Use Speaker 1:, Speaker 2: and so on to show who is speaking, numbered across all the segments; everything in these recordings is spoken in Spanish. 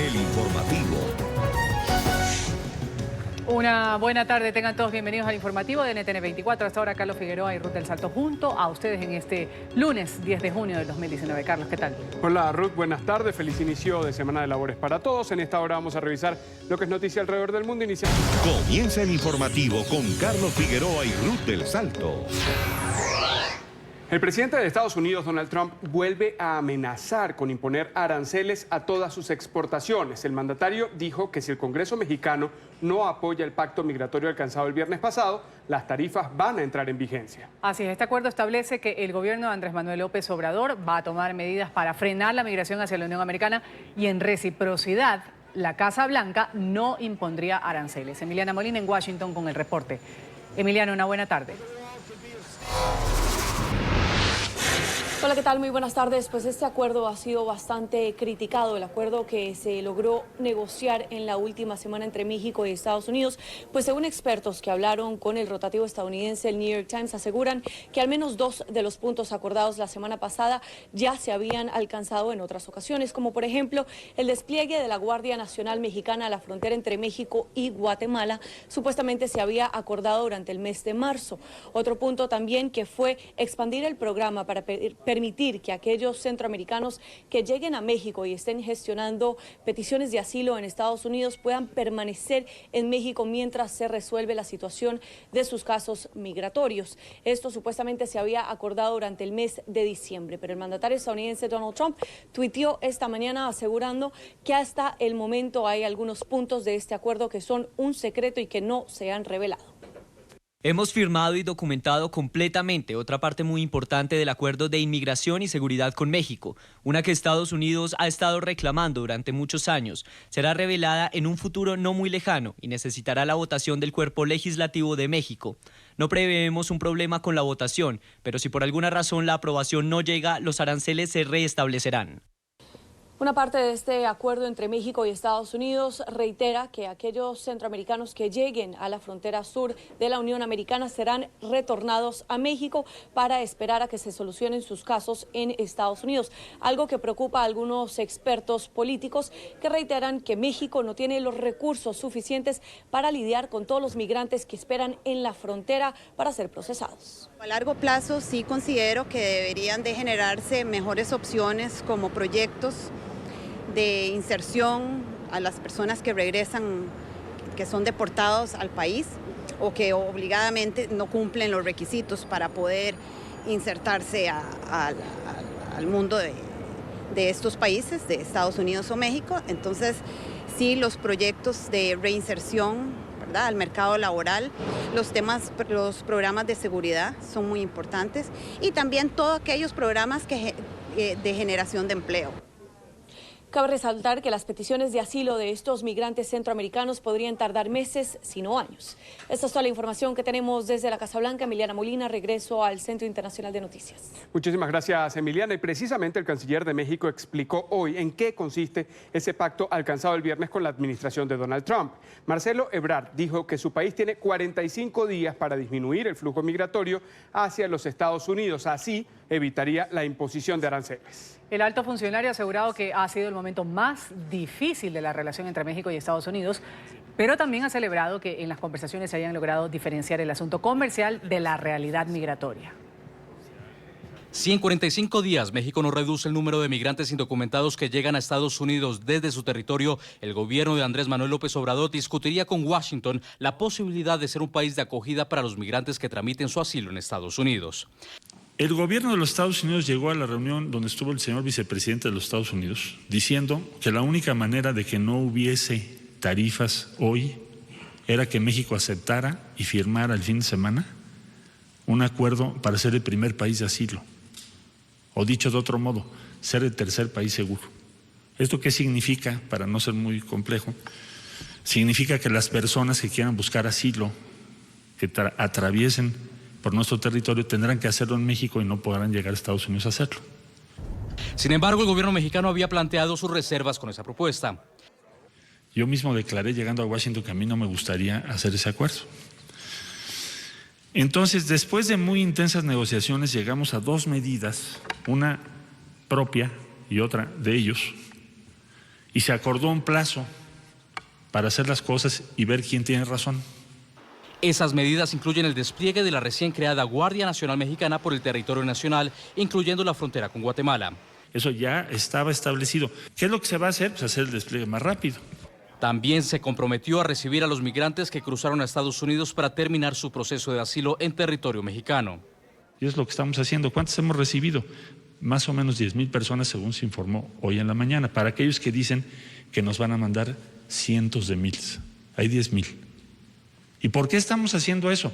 Speaker 1: el informativo.
Speaker 2: Una buena tarde, tengan todos bienvenidos al informativo de NTN 24. Hasta ahora Carlos Figueroa y Ruth del Salto junto a ustedes en este lunes 10 de junio del 2019. Carlos, ¿qué tal?
Speaker 3: Hola Ruth, buenas tardes, feliz inicio de semana de labores para todos. En esta hora vamos a revisar lo que es noticia alrededor del mundo.
Speaker 1: Comienza el informativo con Carlos Figueroa y Ruth del Salto.
Speaker 3: El presidente de Estados Unidos, Donald Trump, vuelve a amenazar con imponer aranceles a todas sus exportaciones. El mandatario dijo que si el Congreso mexicano no apoya el pacto migratorio alcanzado el viernes pasado, las tarifas van a entrar en vigencia.
Speaker 2: Así es, este acuerdo establece que el gobierno de Andrés Manuel López Obrador va a tomar medidas para frenar la migración hacia la Unión Americana y en reciprocidad, la Casa Blanca no impondría aranceles. Emiliana Molina en Washington con el reporte. Emiliano, una buena tarde.
Speaker 4: Hola, ¿qué tal? Muy buenas tardes. Pues este acuerdo ha sido bastante criticado, el acuerdo que se logró negociar en la última semana entre México y Estados Unidos. Pues según expertos que hablaron con el rotativo estadounidense, el New York Times, aseguran que al menos 2 de los puntos acordados la semana pasada ya se habían alcanzado en otras ocasiones, como por ejemplo el despliegue de la Guardia Nacional Mexicana a la frontera entre México y Guatemala. Supuestamente se había acordado durante el mes de marzo. Otro punto también que fue expandir el programa para permitir que aquellos centroamericanos que lleguen a México y estén gestionando peticiones de asilo en Estados Unidos puedan permanecer en México mientras se resuelve la situación de sus casos migratorios. Esto supuestamente se había acordado durante el mes de diciembre, pero el mandatario estadounidense Donald Trump tuiteó esta mañana asegurando que hasta el momento hay algunos puntos de este acuerdo que son un secreto y que no se han revelado.
Speaker 5: Hemos firmado y documentado completamente otra parte muy importante del acuerdo de inmigración y seguridad con México, una que Estados Unidos ha estado reclamando durante muchos años. Será revelada en un futuro no muy lejano y necesitará la votación del Cuerpo Legislativo de México. No prevemos un problema con la votación, pero si por alguna razón la aprobación no llega, los aranceles se restablecerán.
Speaker 4: Una parte de este acuerdo entre México y Estados Unidos reitera que aquellos centroamericanos que lleguen a la frontera sur de la Unión Americana serán retornados a México para esperar a que se solucionen sus casos en Estados Unidos, algo que preocupa a algunos expertos políticos que reiteran que México no tiene los recursos suficientes para lidiar con todos los migrantes que esperan en la frontera para ser procesados.
Speaker 6: A largo plazo sí considero que deberían de generarse mejores opciones como proyectos de inserción a las personas que regresan, que son deportados al país o que obligadamente no cumplen los requisitos para poder insertarse al mundo de estos países, de Estados Unidos o México. Entonces, sí, los proyectos de reinserción, ¿verdad?, al mercado laboral, los programas de seguridad son muy importantes y también todos aquellos programas de generación de empleo.
Speaker 4: Cabe resaltar que las peticiones de asilo de estos migrantes centroamericanos podrían tardar meses, si no años. Esta es toda la información que tenemos desde la Casa Blanca. Emiliana Molina, regreso al Centro Internacional de Noticias.
Speaker 3: Muchísimas gracias, Emiliana. Y precisamente el canciller de México explicó hoy en qué consiste ese pacto alcanzado el viernes con la administración de Donald Trump. Marcelo Ebrard dijo que su país tiene 45 días para disminuir el flujo migratorio hacia los Estados Unidos. Así evitaría la imposición de aranceles.
Speaker 2: El alto funcionario ha asegurado que ha sido el momento más difícil de la relación entre México y Estados Unidos, pero también ha celebrado que en las conversaciones se hayan logrado diferenciar el asunto comercial de la realidad migratoria.
Speaker 7: Si en 45 días México no reduce el número de migrantes indocumentados que llegan a Estados Unidos desde su territorio, el gobierno de Andrés Manuel López Obrador discutiría con Washington la posibilidad de ser un país de acogida para los migrantes que tramiten su asilo en Estados Unidos.
Speaker 8: El gobierno de los Estados Unidos llegó a la reunión donde estuvo el señor vicepresidente de los Estados Unidos diciendo que la única manera de que no hubiese tarifas hoy era que México aceptara y firmara el fin de semana un acuerdo para ser el primer país de asilo, o dicho de otro modo, ser el tercer país seguro. ¿Esto qué significa? Para no ser muy complejo, significa que las personas que quieran buscar asilo, que atraviesen por nuestro territorio, tendrán que hacerlo en México y no podrán llegar a Estados Unidos a hacerlo.
Speaker 7: Sin embargo, el gobierno mexicano había planteado sus reservas con esa propuesta.
Speaker 8: Yo mismo declaré llegando a Washington que a mí no me gustaría hacer ese acuerdo. Entonces, después de muy intensas negociaciones, llegamos a 2 medidas, una propia y otra de ellos, y se acordó un plazo para hacer las cosas y ver quién tiene razón.
Speaker 7: Esas medidas incluyen el despliegue de la recién creada Guardia Nacional Mexicana por el territorio nacional, incluyendo la frontera con Guatemala.
Speaker 8: Eso ya estaba establecido. ¿Qué es lo que se va a hacer? Pues hacer el despliegue más rápido.
Speaker 7: También se comprometió a recibir a los migrantes que cruzaron a Estados Unidos para terminar su proceso de asilo en territorio mexicano.
Speaker 8: Y es lo que estamos haciendo. ¿Cuántos hemos recibido? Más o menos 10,000 personas, según se informó hoy en la mañana. Para aquellos que dicen que nos van a mandar cientos de miles, hay 10,000. ¿Y por qué estamos haciendo eso?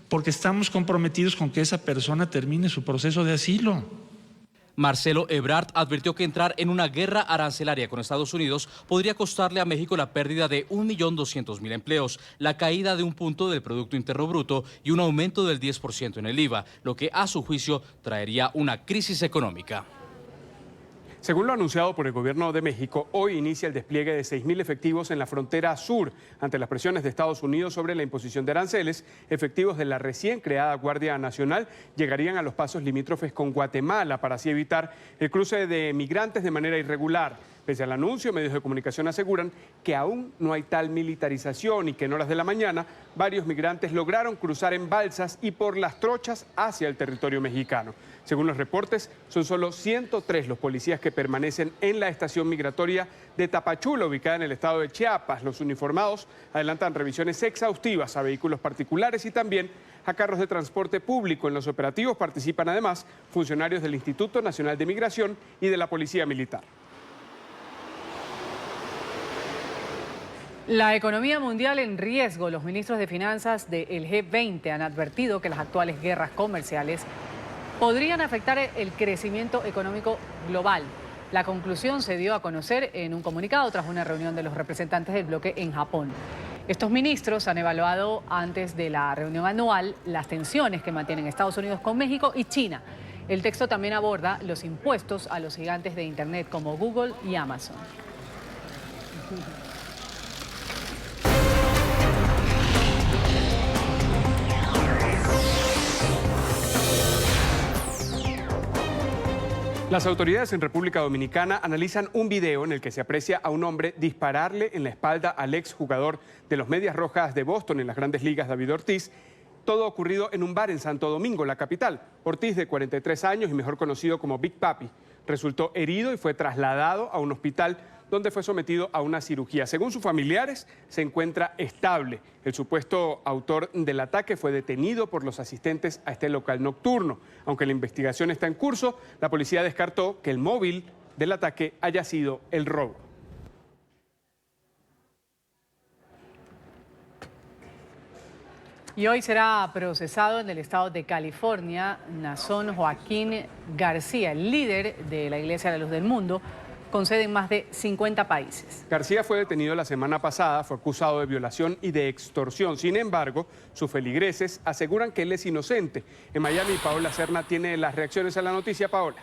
Speaker 8: Porque estamos comprometidos con que esa persona termine su proceso de asilo.
Speaker 7: Marcelo Ebrard advirtió que entrar en una guerra arancelaria con Estados Unidos podría costarle a México la pérdida de 1.200.000 empleos, la caída de 1 punto del Producto Interno Bruto y un aumento del 10% en el IVA, lo que a su juicio traería una crisis económica.
Speaker 3: Según lo anunciado por el gobierno de México, hoy inicia el despliegue de 6.000 efectivos en la frontera sur. Ante las presiones de Estados Unidos sobre la imposición de aranceles, efectivos de la recién creada Guardia Nacional llegarían a los pasos limítrofes con Guatemala para así evitar el cruce de migrantes de manera irregular. Pese al anuncio, medios de comunicación aseguran que aún no hay tal militarización y que en horas de la mañana varios migrantes lograron cruzar en balsas y por las trochas hacia el territorio mexicano. Según los reportes, son solo 103 los policías que permanecen en la estación migratoria de Tapachula, ubicada en el estado de Chiapas. Los uniformados adelantan revisiones exhaustivas a vehículos particulares y también a carros de transporte público. En los operativos participan además funcionarios del Instituto Nacional de Migración y de la Policía Militar.
Speaker 2: La economía mundial en riesgo. Los ministros de finanzas del G20 han advertido que las actuales guerras comerciales podrían afectar el crecimiento económico global. La conclusión se dio a conocer en un comunicado tras una reunión de los representantes del bloque en Japón. Estos ministros han evaluado antes de la reunión anual las tensiones que mantienen Estados Unidos con México y China. El texto también aborda los impuestos a los gigantes de Internet como Google y Amazon.
Speaker 3: Las autoridades en República Dominicana analizan un video en el que se aprecia a un hombre dispararle en la espalda al exjugador de los Medias Rojas de Boston en las Grandes Ligas, David Ortiz. Todo ocurrido en un bar en Santo Domingo, la capital. Ortiz, de 43 años y mejor conocido como Big Papi, resultó herido y fue trasladado a un hospital donde fue sometido a una cirugía. Según sus familiares, se encuentra estable. El supuesto autor del ataque fue detenido por los asistentes a este local nocturno. Aunque la investigación está en curso, la policía descartó que el móvil del ataque haya sido el robo.
Speaker 2: Y hoy será procesado en el estado de California Nason Joaquín García, el líder de la Iglesia de la Luz del Mundo, con sede en más de 50 países.
Speaker 3: García fue detenido la semana pasada, fue acusado de violación y de extorsión. Sin embargo, sus feligreses aseguran que él es inocente. En Miami, Paola Serna tiene las reacciones a la noticia. Paola.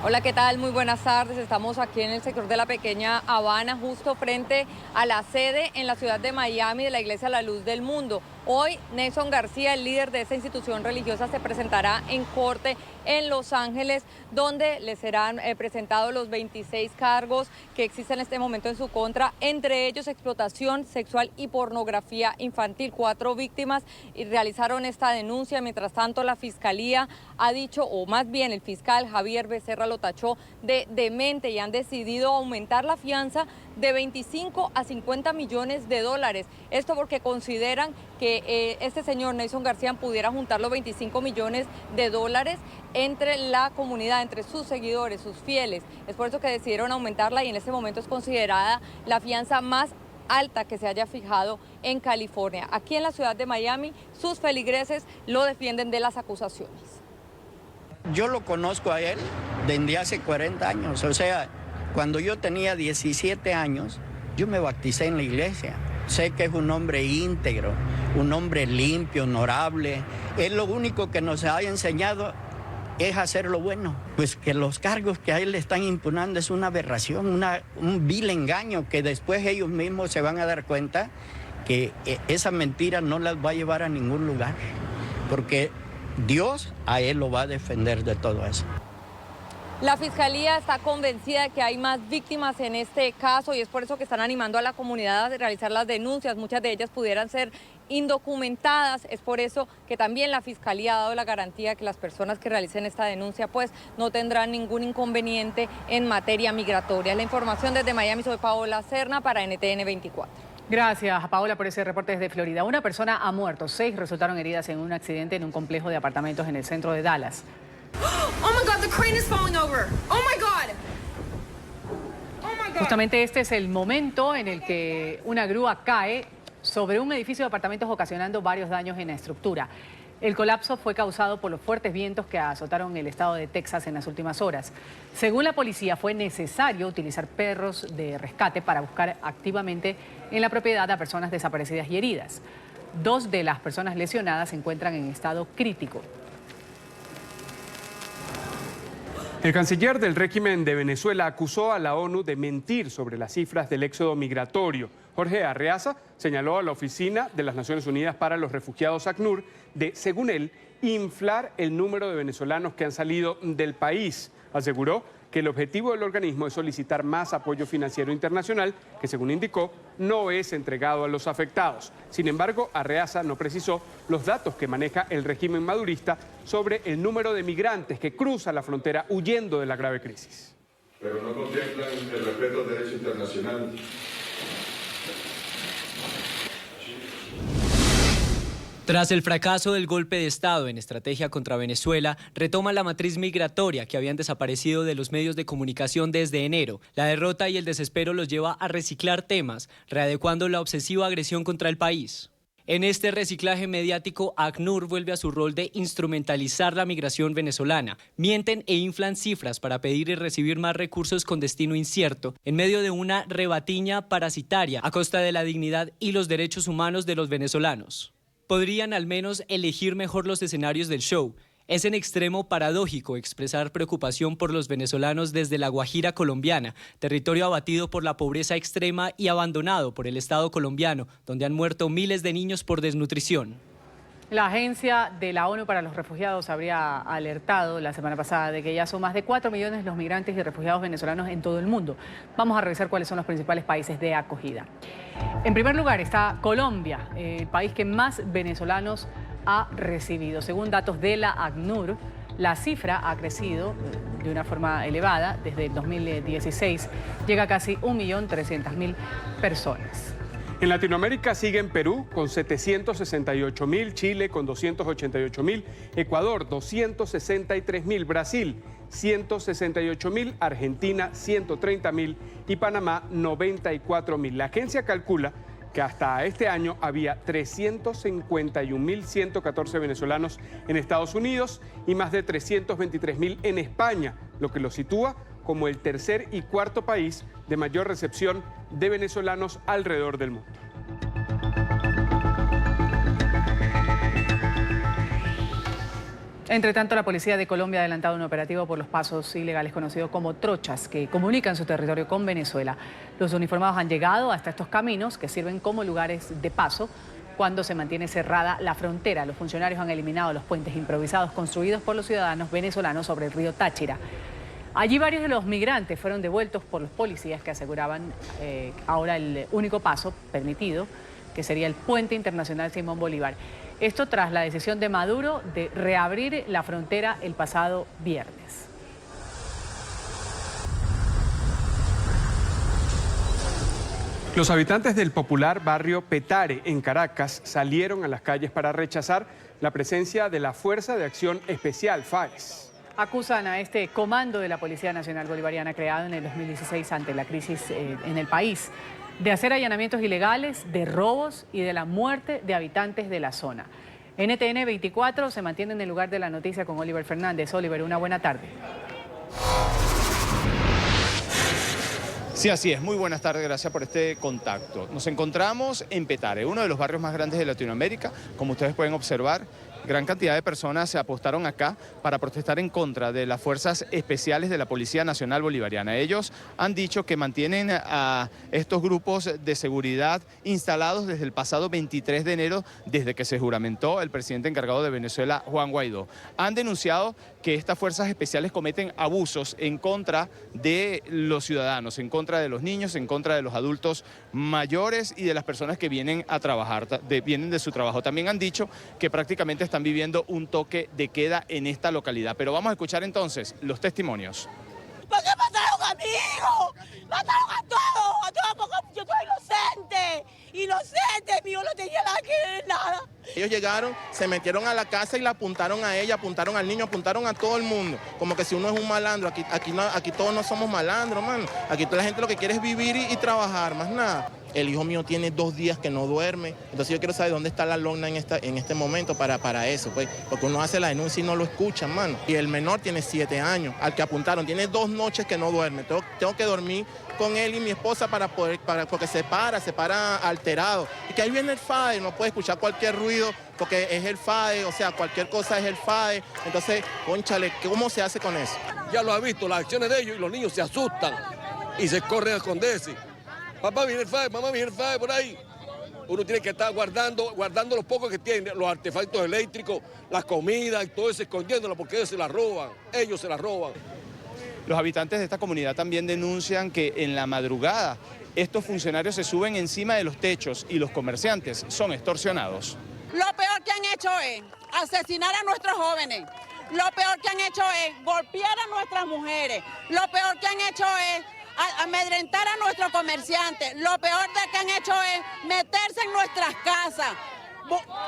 Speaker 9: Hola, ¿qué tal? Muy buenas tardes. Estamos aquí en el sector de la Pequeña Habana, justo frente a la sede en la ciudad de Miami de la Iglesia La Luz del Mundo. Hoy, Nason García, el líder de esta institución religiosa, se presentará en corte en Los Ángeles, donde le serán presentados los 26 cargos que existen en este momento en su contra, entre ellos explotación sexual y pornografía infantil. 4 víctimas realizaron esta denuncia. Mientras tanto, la Fiscalía ha dicho, o más bien el fiscal Javier Becerra lo tachó de demente, y han decidido aumentar la fianza de 25 a 50 millones de dólares. Esto porque consideran que este señor Nason García pudiera juntar los 25 millones de dólares entre la comunidad, entre sus seguidores, sus fieles. Es por eso que decidieron aumentarla, y en este momento es considerada la fianza más alta que se haya fijado en California. Aquí en la ciudad de Miami, sus feligreses lo defienden de las acusaciones.
Speaker 10: Yo lo conozco a él desde hace 40 años, o sea, cuando yo tenía 17 años, yo me bauticé en la iglesia. Sé que es un hombre íntegro, un hombre limpio, honorable. Él lo único que nos ha enseñado es hacer lo bueno. Pues que los cargos que a él le están impugnando es una aberración, un vil engaño, que después ellos mismos se van a dar cuenta que esa mentira no las va a llevar a ningún lugar, porque Dios a él lo va a defender de todo eso.
Speaker 9: La Fiscalía está convencida de que hay más víctimas en este caso y es por eso que están animando a la comunidad a realizar las denuncias. Muchas de ellas pudieran ser indocumentadas. Es por eso que también la Fiscalía ha dado la garantía de que las personas que realicen esta denuncia pues no tendrán ningún inconveniente en materia migratoria. La información desde Miami, soy Paola Serna para NTN 24.
Speaker 2: Gracias, Paola, por ese reporte desde Florida. Una persona ha muerto, 6 resultaron heridas en un accidente en un complejo de apartamentos en el centro de Dallas.
Speaker 11: Oh my God, the crane is falling over. Oh my God. Oh my God.
Speaker 2: Justamente este es el momento en el que una grúa cae sobre un edificio de apartamentos ocasionando varios daños en la estructura. El colapso fue causado por los fuertes vientos que azotaron el estado de Texas en las últimas horas. Según la policía, fue necesario utilizar perros de rescate para buscar activamente en la propiedad a personas desaparecidas y heridas. 2 de las personas lesionadas se encuentran en estado crítico.
Speaker 3: El canciller del régimen de Venezuela acusó a la ONU de mentir sobre las cifras del éxodo migratorio. Jorge Arreaza señaló a la Oficina de las Naciones Unidas para los Refugiados, ACNUR, de, según él, inflar el número de venezolanos que han salido del país. Aseguró que el objetivo del organismo es solicitar más apoyo financiero internacional, que según indicó, no es entregado a los afectados. Sin embargo, Arreaza no precisó los datos que maneja el régimen madurista sobre el número de migrantes que cruzan la frontera huyendo de la grave crisis.
Speaker 12: Pero no contemplan el respeto al derecho internacional.
Speaker 5: Tras el fracaso del golpe de Estado en estrategia contra Venezuela, retoman la matriz migratoria que habían desaparecido de los medios de comunicación desde enero. La derrota y el desespero los lleva a reciclar temas, readecuando la obsesiva agresión contra el país. En este reciclaje mediático, ACNUR vuelve a su rol de instrumentalizar la migración venezolana. Mienten e inflan cifras para pedir y recibir más recursos con destino incierto, en medio de una rebatiña parasitaria a costa de la dignidad y los derechos humanos de los venezolanos. Podrían al menos elegir mejor los escenarios del show. Es en extremo paradójico expresar preocupación por los venezolanos desde la Guajira colombiana, territorio abatido por la pobreza extrema y abandonado por el Estado colombiano, donde han muerto miles de niños por desnutrición.
Speaker 2: La Agencia de la ONU para los Refugiados habría alertado la semana pasada de que ya son más de 4 millones los migrantes y refugiados venezolanos en todo el mundo. Vamos a revisar cuáles son los principales países de acogida. En primer lugar está Colombia, el país que más venezolanos ha recibido. Según datos de la ACNUR, la cifra ha crecido de una forma elevada desde el 2016. Llega a casi 1.300.000 personas.
Speaker 3: En Latinoamérica siguen Perú con 768.000, Chile con 288.000, Ecuador 263.000, Brasil 168.000, Argentina 130.000 y Panamá 94.000. La agencia calcula que hasta este año había 351.114 venezolanos en Estados Unidos y más de 323.000 en España, lo que lo sitúa como el tercer y cuarto país de mayor recepción de venezolanos alrededor del mundo.
Speaker 2: Entre tanto, la policía de Colombia ha adelantado un operativo por los pasos ilegales conocidos como trochas que comunican su territorio con Venezuela. Los uniformados han llegado hasta estos caminos que sirven como lugares de paso cuando se mantiene cerrada la frontera. Los funcionarios han eliminado los puentes improvisados construidos por los ciudadanos venezolanos sobre el río Táchira. Allí varios de los migrantes fueron devueltos por los policías que aseguraban ahora el único paso permitido, que sería el puente internacional Simón Bolívar. Esto tras la decisión de Maduro de reabrir la frontera el pasado viernes.
Speaker 3: Los habitantes del popular barrio Petare en Caracas salieron a las calles para rechazar la presencia de la Fuerza de Acción Especial, FARES.
Speaker 2: Acusan a este comando de la Policía Nacional Bolivariana creado en el 2016 ante la crisis en el país de hacer allanamientos ilegales, de robos y de la muerte de habitantes de la zona. NTN 24 se mantiene en el lugar de la noticia con Oliver Fernández. Oliver, una buena tarde.
Speaker 13: Sí, así es. Muy buenas tardes, gracias por este contacto. Nos encontramos en Petare, uno de los barrios más grandes de Latinoamérica. Como ustedes pueden observar, Gran cantidad de personas se apostaron acá para protestar en contra de las fuerzas especiales de la Policía Nacional Bolivariana. Ellos han dicho que mantienen a estos grupos de seguridad instalados desde el pasado 23 de enero, desde que se juramentó el presidente encargado de Venezuela, Juan Guaidó. Han denunciado que estas fuerzas especiales cometen abusos en contra de los ciudadanos, en contra de los niños, en contra de los adultos mayores y de las personas que vienen a trabajar, vienen de su trabajo. También han dicho que prácticamente están viviendo un toque de queda en esta localidad. Pero vamos a escuchar entonces los testimonios.
Speaker 14: ¿Por qué mataron a mi hijo? ¡Mataron a todos! Porque yo soy inocente, mi hijo no tenía nada que ver, nada.
Speaker 15: Ellos llegaron, se metieron a la casa y la apuntaron a ella, apuntaron al niño, apuntaron a todo el mundo. Como que si uno es un malandro, aquí todos no somos malandros, mano. Aquí toda la gente lo que quiere es vivir y trabajar, más nada. El hijo mío tiene 2 días que no duerme, entonces yo quiero saber dónde está la lona en este momento para eso, pues, porque uno hace la denuncia y no lo escuchan, mano. Y el menor tiene 7 años, al que apuntaron, tiene 2 noches que no duerme. Tengo que dormir con él y mi esposa porque se para alterado. Y que ahí viene el FAE, no puede escuchar cualquier ruido porque es el FAE, o sea, cualquier cosa es el FAE. Entonces, cónchale, ¿cómo se hace con eso?
Speaker 16: Ya lo ha visto, las acciones de ellos, y los niños se asustan y se corren a esconderse. Papá, viene el FAE, mamá, viene el FAE por ahí. Uno tiene que estar guardando los pocos que tiene, los artefactos eléctricos, las comidas y todo eso, escondiéndolo porque ellos se la roban.
Speaker 13: Los habitantes de esta comunidad también denuncian que en la madrugada estos funcionarios se suben encima de los techos y los comerciantes son extorsionados.
Speaker 14: Lo peor que han hecho es asesinar a nuestros jóvenes. Lo peor que han hecho es golpear a nuestras mujeres. Lo peor que han hecho es amedrentar a nuestros comerciantes. Lo peor que han hecho es meterse en nuestras casas,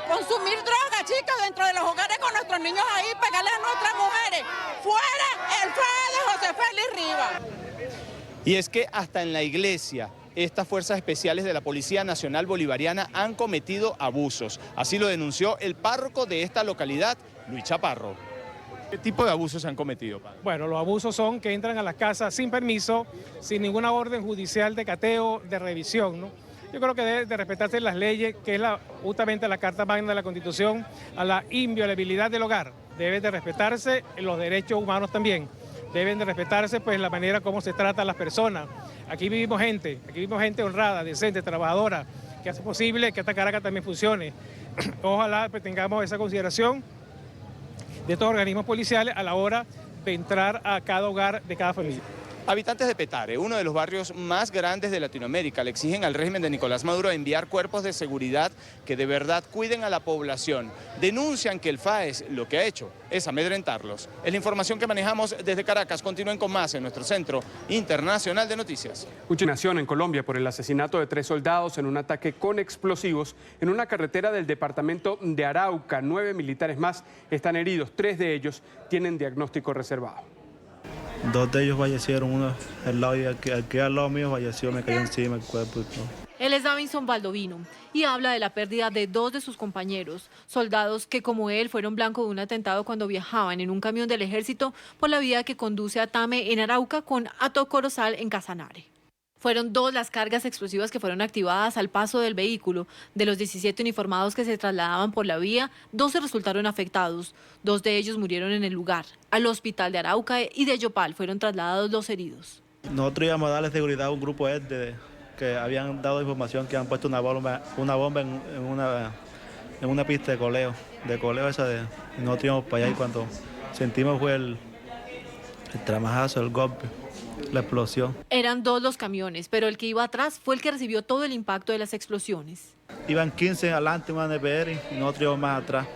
Speaker 14: consumir droga, chicas, dentro de los hogares con nuestros niños ahí, pegarle a nuestras mujeres. ¡Fuera el FAE de José Félix Rivas!
Speaker 13: Y es que hasta en la iglesia, estas fuerzas especiales de la Policía Nacional Bolivariana han cometido abusos. Así lo denunció el párroco de esta localidad, Luis Chaparro. ¿Qué tipo de abusos se han cometido, padre?
Speaker 17: Bueno, los abusos son que entran a las casas sin permiso, sin ninguna orden judicial de cateo, de revisión, ¿no? Yo creo que debe de respetarse las leyes, que es justamente la Carta Magna de la Constitución, a la inviolabilidad del hogar. Deben de respetarse los derechos humanos también. Deben de respetarse pues la manera como se trata a las personas. Aquí vivimos gente honrada, decente, trabajadora, que hace posible que esta Caracas también funcione. Ojalá pues tengamos esa consideración de estos organismos policiales a la hora de entrar a cada hogar de cada familia.
Speaker 13: Habitantes de Petare, uno de los barrios más grandes de Latinoamérica, le exigen al régimen de Nicolás Maduro enviar cuerpos de seguridad que de verdad cuiden a la población. Denuncian que el FAES lo que ha hecho es amedrentarlos. Es la información que manejamos desde Caracas. Continúen con más en nuestro Centro Internacional de Noticias.
Speaker 3: Nación en Colombia por el asesinato de 3 soldados en un ataque con explosivos en una carretera del departamento de Arauca. 9 militares más están heridos, 3 de ellos tienen diagnóstico reservado.
Speaker 18: 2 de ellos fallecieron, uno al lado y aquí al lado mío falleció, me cayó encima el cuerpo y todo.
Speaker 4: Él es Davinson Baldovino y habla de la pérdida de 2 de sus compañeros, soldados que como él fueron blanco de un atentado cuando viajaban en un camión del ejército por la vía que conduce a Tame en Arauca con Hato Corozal en Casanare. Fueron 2 las cargas explosivas que fueron activadas al paso del vehículo. De los 17 uniformados que se trasladaban por la vía, 12 resultaron afectados. 2 de ellos murieron en el lugar. Al hospital de Arauca y de Yopal fueron trasladados los heridos.
Speaker 18: Nosotros íbamos a darle seguridad a un grupo que habían dado información que han puesto una bomba en una pista de coleo y nosotros íbamos para allá y cuando sentimos fue el tramajazo, el golpe. La explosión.
Speaker 4: Eran 2 los camiones, pero el que iba atrás fue el que recibió todo el impacto de las explosiones.
Speaker 18: Iban 15 adelante, una NPR, y nosotros íbamos más atrás.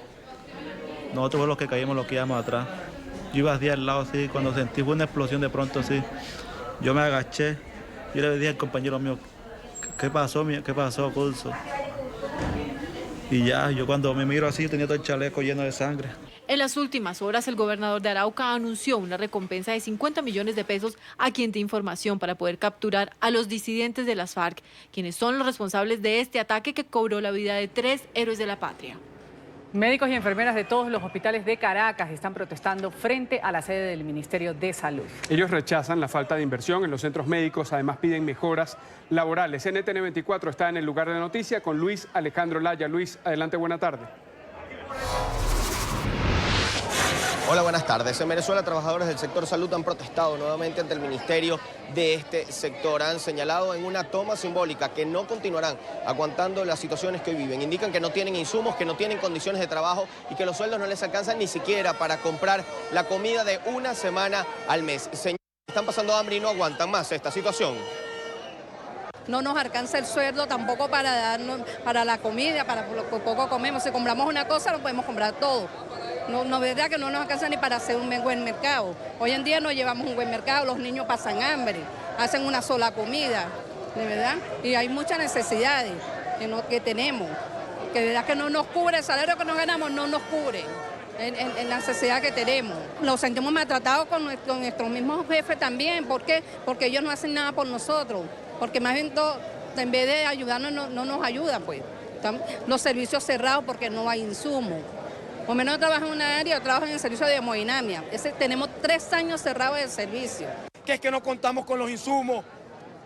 Speaker 18: Nosotros fuimos los que caímos, los que íbamos atrás. Yo iba así al lado, así, cuando sentí fue una explosión de pronto, así. Yo me agaché, yo le dije al compañero mío, ¿qué pasó, Pulso? Y ya, yo cuando me miro así, tenía todo el chaleco lleno de sangre.
Speaker 4: En las últimas horas, el gobernador de Arauca anunció una recompensa de 50 millones de pesos a quien dé información para poder capturar a los disidentes de las FARC, quienes son los responsables de este ataque que cobró la vida de 3 héroes de la patria.
Speaker 2: Médicos y enfermeras de todos los hospitales de Caracas están protestando frente a la sede del Ministerio de Salud.
Speaker 3: Ellos rechazan la falta de inversión en los centros médicos, además piden mejoras laborales. NTN 24 está en el lugar de la noticia con Luis Alejandro Laya. Luis, adelante, buena tarde.
Speaker 19: Hola, buenas tardes. En Venezuela, trabajadores del sector salud han protestado nuevamente ante el ministerio de este sector. Han señalado en una toma simbólica que no continuarán aguantando las situaciones que hoy viven. Indican que no tienen insumos, que no tienen condiciones de trabajo y que los sueldos no les alcanzan ni siquiera para comprar la comida de una semana al mes. Señores, están pasando hambre y no aguantan más esta situación.
Speaker 20: No nos alcanza el sueldo tampoco para darnos, para la comida, para lo que poco comemos. Si compramos una cosa, no podemos comprar todo. No, verdad que no nos alcanza ni para hacer un buen mercado. Hoy en día no llevamos un buen mercado, los niños pasan hambre, hacen una sola comida, de verdad. Y hay muchas necesidades que tenemos, que de verdad que no nos cubre, el salario que nos ganamos no nos cubre en la necesidad que tenemos. Nos sentimos maltratados con nuestros mismos jefes también. ¿Por qué? Porque ellos no hacen nada por nosotros, porque más bien en vez de ayudarnos no nos ayudan, pues. Los servicios cerrados porque no hay insumos. O menos yo trabajo en una área, yo trabajo en el servicio de hemodinamia. Tenemos 3 años cerrados de servicio.
Speaker 21: Que es que no contamos con los insumos,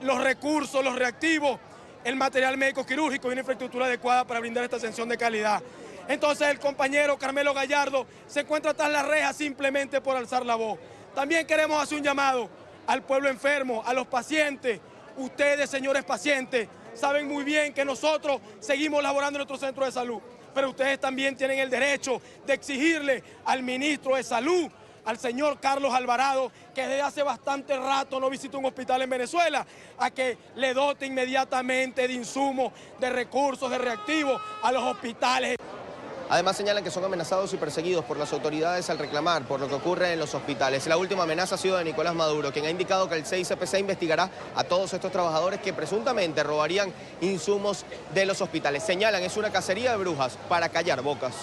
Speaker 21: los recursos, los reactivos, el material médico quirúrgico y una infraestructura adecuada para brindar esta atención de calidad. Entonces el compañero Carmelo Gallardo se encuentra tras las rejas simplemente por alzar la voz. También queremos hacer un llamado al pueblo enfermo, a los pacientes. Ustedes, señores pacientes, saben muy bien que nosotros seguimos laborando en nuestro centro de salud. Pero ustedes también tienen el derecho de exigirle al ministro de Salud, al señor Carlos Alvarado, que desde hace bastante rato no visita un hospital en Venezuela, a que le dote inmediatamente de insumos, de recursos, de reactivos a los hospitales.
Speaker 19: Además señalan que son amenazados y perseguidos por las autoridades al reclamar por lo que ocurre en los hospitales. La última amenaza ha sido de Nicolás Maduro, quien ha indicado que el CICPC investigará a todos estos trabajadores que presuntamente robarían insumos de los hospitales. Señalan es una cacería de brujas para callar bocas.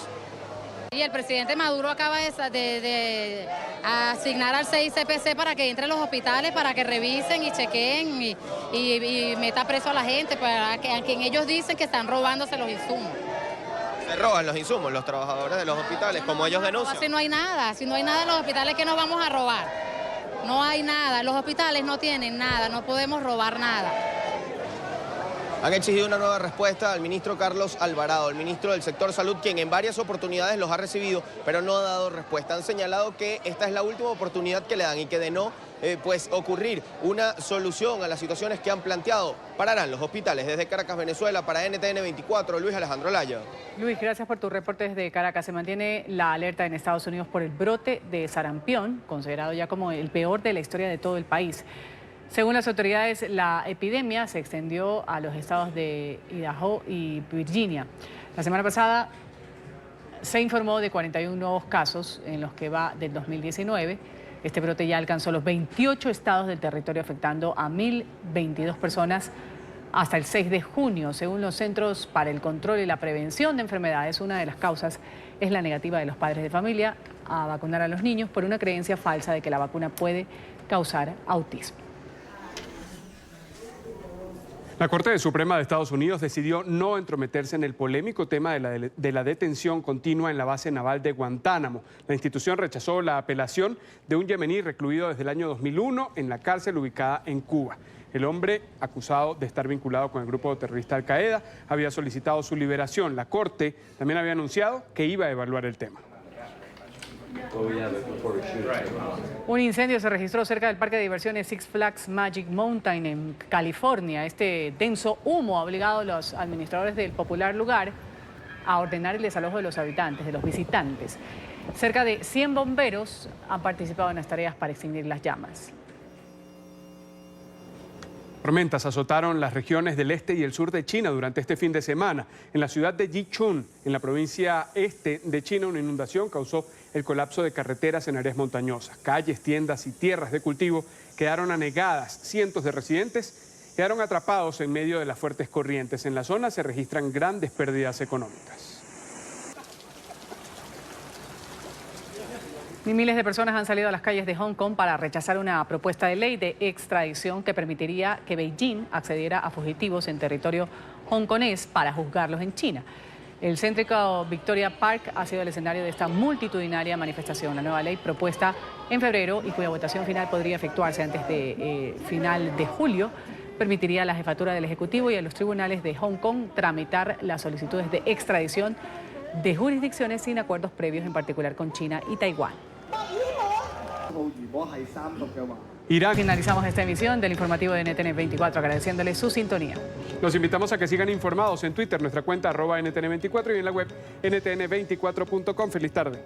Speaker 22: Y el presidente Maduro acaba de asignar al CICPC para que entre a los hospitales, para que revisen y chequeen y meta preso a la gente, para que a quien ellos dicen que están robándose los insumos.
Speaker 19: Se roban los insumos los trabajadores de los hospitales, como ellos denuncian.
Speaker 22: Si no hay nada en los hospitales, ¿qué nos vamos a robar? No hay nada, los hospitales no tienen nada, no podemos robar nada.
Speaker 19: Han exigido una nueva respuesta al ministro Carlos Alvarado, el ministro del sector salud, quien en varias oportunidades los ha recibido, pero no ha dado respuesta. Han señalado que esta es la última oportunidad que le dan y que de no ocurrir una solución a las situaciones que han planteado, pararán los hospitales. Desde Caracas, Venezuela, para NTN 24, Luis Alejandro Laya.
Speaker 2: Luis, gracias por tu reporte desde Caracas. Se mantiene la alerta en Estados Unidos por el brote de sarampión, considerado ya como el peor de la historia de todo el país. Según las autoridades, la epidemia se extendió a los estados de Idaho y Virginia. La semana pasada se informó de 41 nuevos casos en los que va del 2019. Este brote ya alcanzó los 28 estados del territorio, afectando a 1.022 personas hasta el 6 de junio. Según los Centros para el Control y la Prevención de Enfermedades, una de las causas es la negativa de los padres de familia a vacunar a los niños por una creencia falsa de que la vacuna puede causar autismo.
Speaker 3: La Corte Suprema de Estados Unidos decidió no entrometerse en el polémico tema de la detención continua en la base naval de Guantánamo. La institución rechazó la apelación de un yemení recluido desde el año 2001 en la cárcel ubicada en Cuba. El hombre, acusado de estar vinculado con el grupo terrorista Al-Qaeda, había solicitado su liberación. La Corte también había anunciado que iba a evaluar el tema.
Speaker 2: Un incendio se registró cerca del parque de diversiones Six Flags Magic Mountain en California. Este denso humo ha obligado a los administradores del popular lugar a ordenar el desalojo de los habitantes, de los visitantes. Cerca de 100 bomberos han participado en las tareas para extinguir las llamas.
Speaker 3: Tormentas azotaron las regiones del este y el sur de China durante este fin de semana. En la ciudad de Yichun, en la provincia este de China, una inundación causó el colapso de carreteras en áreas montañosas. Calles, tiendas y tierras de cultivo quedaron anegadas. Cientos de residentes quedaron atrapados en medio de las fuertes corrientes. En la zona se registran grandes pérdidas económicas.
Speaker 2: Y miles de personas han salido a las calles de Hong Kong para rechazar una propuesta de ley de extradición que permitiría que Beijing accediera a fugitivos en territorio hongkonés para juzgarlos en China. El céntrico Victoria Park ha sido el escenario de esta multitudinaria manifestación. La nueva ley propuesta en febrero y cuya votación final podría efectuarse antes de final de julio permitiría a la jefatura del Ejecutivo y a los tribunales de Hong Kong tramitar las solicitudes de extradición de jurisdicciones sin acuerdos previos, en particular con China y Taiwán.
Speaker 3: Irán.
Speaker 2: Finalizamos esta emisión del informativo de NTN 24, agradeciéndoles su sintonía.
Speaker 3: Los invitamos a que sigan informados en Twitter, nuestra cuenta @NTN24 y en la web ntn24.com. Feliz tarde.